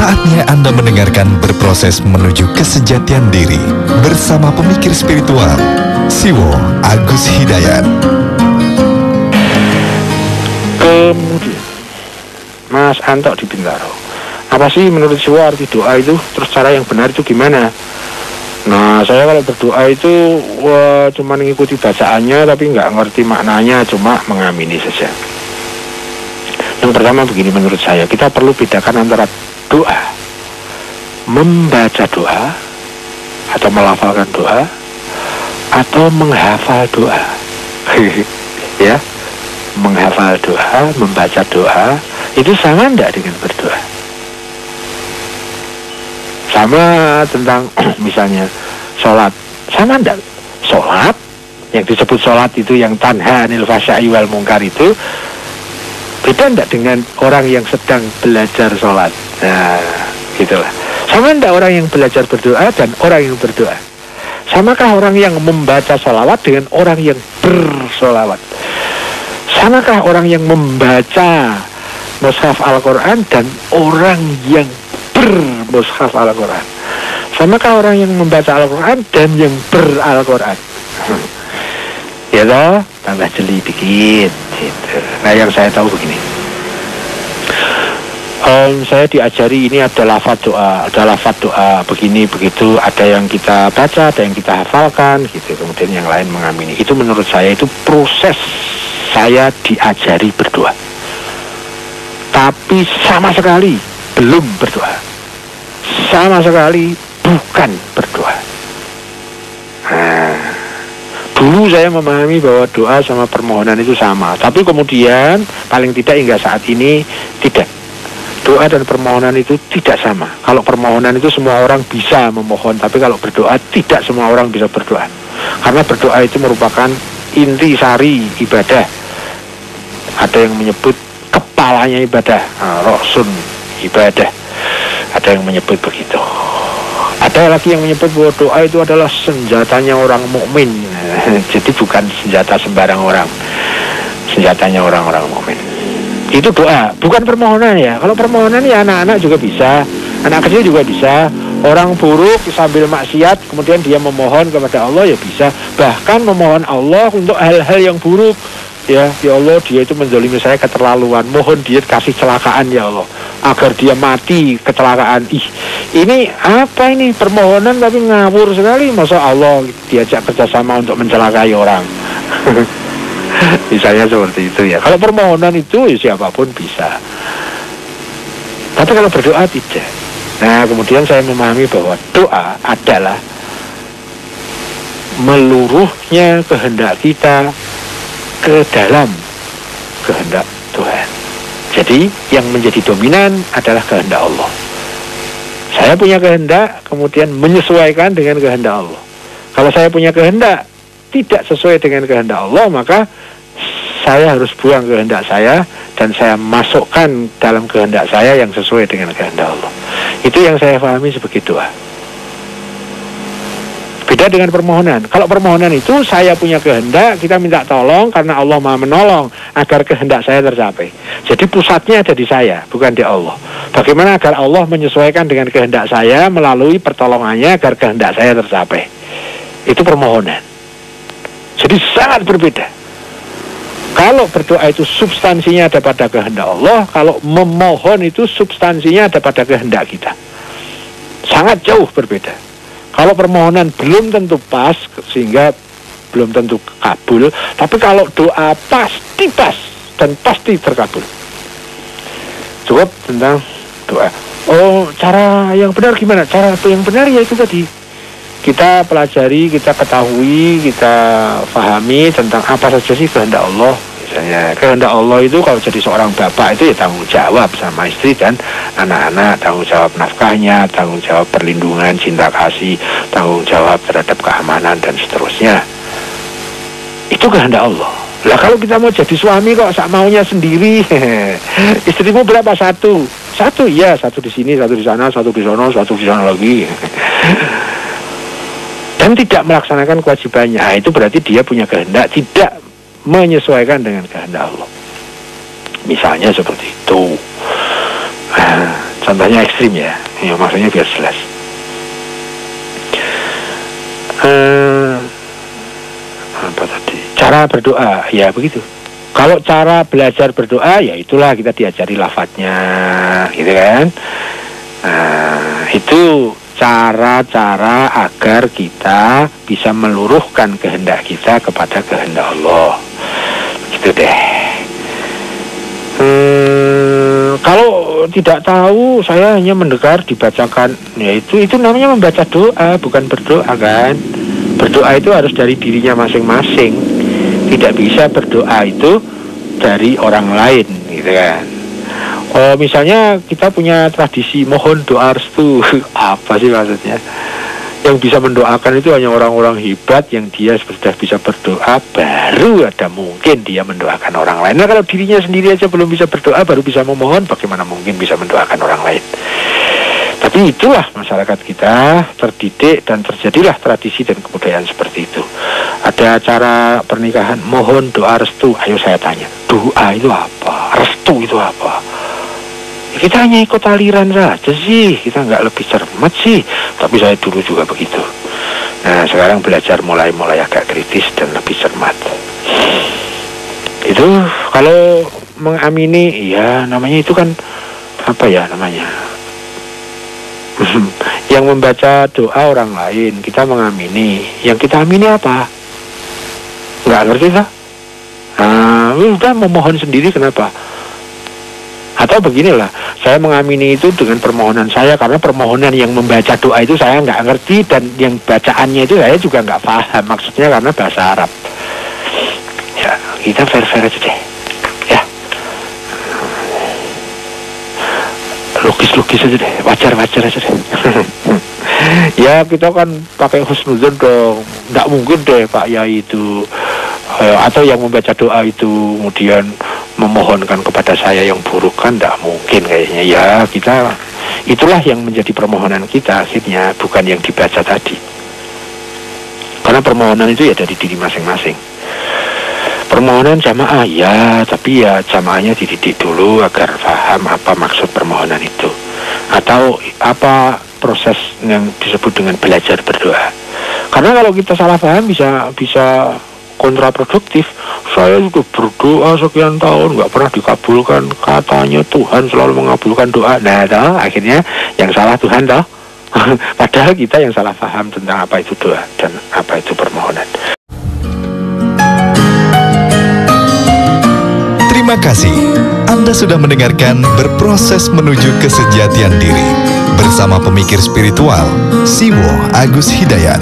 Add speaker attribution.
Speaker 1: Saatnya Anda mendengarkan Berproses Menuju Kesejatian Diri bersama pemikir spiritual Siwo Agus Hidayat.
Speaker 2: Kemudian Mas Anto di Bintaro, apa sih menurut Siwo arti doa itu? Terus cara yang benar itu gimana? Nah, saya kalau berdoa itu cuma mengikuti bacaannya tapi nggak ngerti maknanya, cuma mengamini saja. Yang pertama begini, menurut saya kita perlu bedakan antara doa, membaca doa atau melafalkan doa, atau menghafal doa. Ya, menghafal doa, membaca doa itu sama enggak dengan berdoa? Sama tentang misalnya sholat, sama enggak? Sholat yang disebut sholat itu yang tanha anil fahsya'i wal munkar itu beda enggak dengan orang yang sedang belajar sholat? Nah, gitulah. Sama enggak orang yang belajar berdoa dan orang yang berdoa? Samakah orang yang membaca sholawat dengan orang yang bersolawat? Samakah orang yang membaca mushaf Al-Quran dan orang yang bermushaf Al-Quran? Samakah orang yang membaca Al-Quran dan yang ber-Al-Quran? Ya toh, tambah jeli dikit gitu. Nah, yang saya tahu begini, saya diajari ini ada lafaz doa begini begitu, ada yang kita baca, ada yang kita hafalkan gitu, kemudian yang lain mengamini. Itu menurut saya itu proses saya diajari berdoa, tapi sama sekali belum berdoa, sama sekali bukan berdoa. Nah, dulu saya memahami bahwa doa sama permohonan itu sama, tapi kemudian paling tidak hingga saat ini tidak. Doa dan permohonan itu tidak sama. Kalau permohonan itu semua orang bisa memohon, tapi kalau berdoa tidak semua orang bisa berdoa. Karena berdoa itu merupakan inti sari ibadah. Ada yang menyebut kepalanya ibadah, roksun ibadah. Ada yang menyebut begitu. Ada lagi yang menyebut bahwa doa itu adalah senjatanya orang mukmin. Jadi bukan senjata sembarang orang, senjatanya orang-orang mukmin. Itu doa, bukan permohonan ya. Kalau permohonan ya anak-anak juga bisa, anak kecil juga bisa. Orang buruk sambil maksiat kemudian dia memohon kepada Allah ya bisa. Bahkan memohon Allah untuk hal-hal yang buruk. Ya Allah, dia itu menzalimi saya keterlaluan, mohon dia kasih celakaan ya Allah, agar dia mati kecelakaan. Ini apa ini, permohonan tapi ngawur sekali. Masa Allah diajak kerjasama untuk mencelakai orang? Misalnya seperti itu ya. Kalau permohonan itu ya siapapun bisa, tapi kalau berdoa tidak. Nah, kemudian saya memahami bahwa doa adalah meluruhnya kehendak kita ke dalam kehendak Tuhan. Jadi yang menjadi dominan adalah kehendak Allah. Saya punya kehendak, kemudian menyesuaikan dengan kehendak Allah. Kalau saya punya kehendak tidak sesuai dengan kehendak Allah, maka saya harus buang kehendak saya dan saya masukkan dalam kehendak saya yang sesuai dengan kehendak Allah. Itu yang saya pahami sebagai doa. Beda dengan permohonan. Kalau permohonan itu saya punya kehendak, kita minta tolong karena Allah Maha menolong agar kehendak saya tercapai. Jadi pusatnya ada di saya, bukan di Allah. Bagaimana agar Allah menyesuaikan dengan kehendak saya melalui pertolongannya agar kehendak saya tercapai. Itu permohonan. Jadi sangat berbeda. Kalau berdoa itu substansinya ada pada kehendak Allah, kalau memohon itu substansinya ada pada kehendak kita. Sangat jauh berbeda. Kalau permohonan belum tentu pas, sehingga belum tentu kabul, tapi kalau doa pasti pas dan pasti terkabul. Cukup tentang doa. Oh, cara yang benar gimana? Cara yang benar ya itu tadi. Kita pelajari, kita ketahui, kita pahami tentang apa saja sih kehendak Allah. Misalnya kehendak Allah itu kalau jadi seorang bapak itu ya tanggung jawab sama istri dan anak-anak, tanggung jawab nafkahnya, tanggung jawab perlindungan, cinta kasih, tanggung jawab terhadap keamanan dan seterusnya. Itu kehendak Allah. Lah kalau kita mau jadi suami kok sak maunya sendiri. Istrimu berapa? Satu ya, satu di sini, satu di sana, satu di sana, satu di sana lagi. Dan tidak melaksanakan kewajibannya. Nah, itu berarti dia punya kehendak tidak menyesuaikan dengan kehendak Allah. Misalnya seperti itu. Contohnya ekstrim ya maksudnya biar jelas. Apa tadi? Cara berdoa, ya begitu. Kalau cara belajar berdoa, ya itulah kita diajari lafadznya, gitu kan? Itu cara-cara agar kita bisa meluruhkan kehendak kita kepada kehendak Allah. Gitu deh. Kalau tidak tahu, saya hanya mendengar dibacakan, ya itu namanya membaca doa, bukan berdoa kan? Berdoa itu harus dari dirinya masing-masing. Tidak bisa berdoa itu dari orang lain, gitu kan? Misalnya kita punya tradisi mohon doa restu, apa sih maksudnya? Yang bisa mendoakan itu hanya orang-orang hebat yang dia sudah bisa berdoa, baru ada mungkin dia mendoakan orang lain. Nah kalau dirinya sendiri aja belum bisa berdoa, baru bisa memohon, bagaimana mungkin bisa mendoakan orang lain? Tapi itulah masyarakat kita terdidik dan terjadilah tradisi dan kebudayaan seperti itu. Ada acara pernikahan, mohon doa restu. Ayo saya tanya, doa itu apa? Restu itu apa? Ya, kita hanya ikut aliran saja sih, kita nggak lebih cermat sih. Tapi saya dulu juga begitu. Nah sekarang belajar mulai agak kritis dan lebih cermat. Itu kalau mengamini, ya namanya itu kan apa ya namanya? Yang membaca doa orang lain, kita mengamini. Yang kita amini apa? Nggak ngerti lah. Udah memohon sendiri, kenapa? Atau beginilah, saya mengamini itu dengan permohonan saya, karena permohonan yang membaca doa itu saya nggak ngerti, dan yang bacaannya itu saya juga nggak paham maksudnya karena bahasa Arab. Ya, kita fair-fair aja deh. Ya, logis-logis aja deh, wajar-wajar aja deh. Ya kita kan pakai husnuzon dong. Nggak mungkin deh Pak Yai itu atau yang membaca doa itu kemudian memohonkan kepada saya yang buruk, kan nggak mungkin kayaknya. Ya kita, itulah yang menjadi permohonan kita akhirnya, bukan yang dibaca tadi. Karena permohonan itu ya dari diri masing-masing. Permohonan jamaah ya, tapi ya jamaahnya dididik dulu agar paham apa maksud permohonan itu, atau apa proses yang disebut dengan belajar berdoa. Karena kalau kita salah paham bisa kontraproduktif. Saya juga berdoa sekian tahun nggak pernah dikabulkan, katanya Tuhan selalu mengabulkan doa. Nah toh, akhirnya yang salah Tuhan toh. Padahal kita yang salah paham tentang apa itu doa dan apa itu permohonan.
Speaker 1: Terima kasih. Anda sudah mendengarkan Berproses Menuju Kesejatian Diri bersama pemikir spiritual Siwo Agus Hidayat.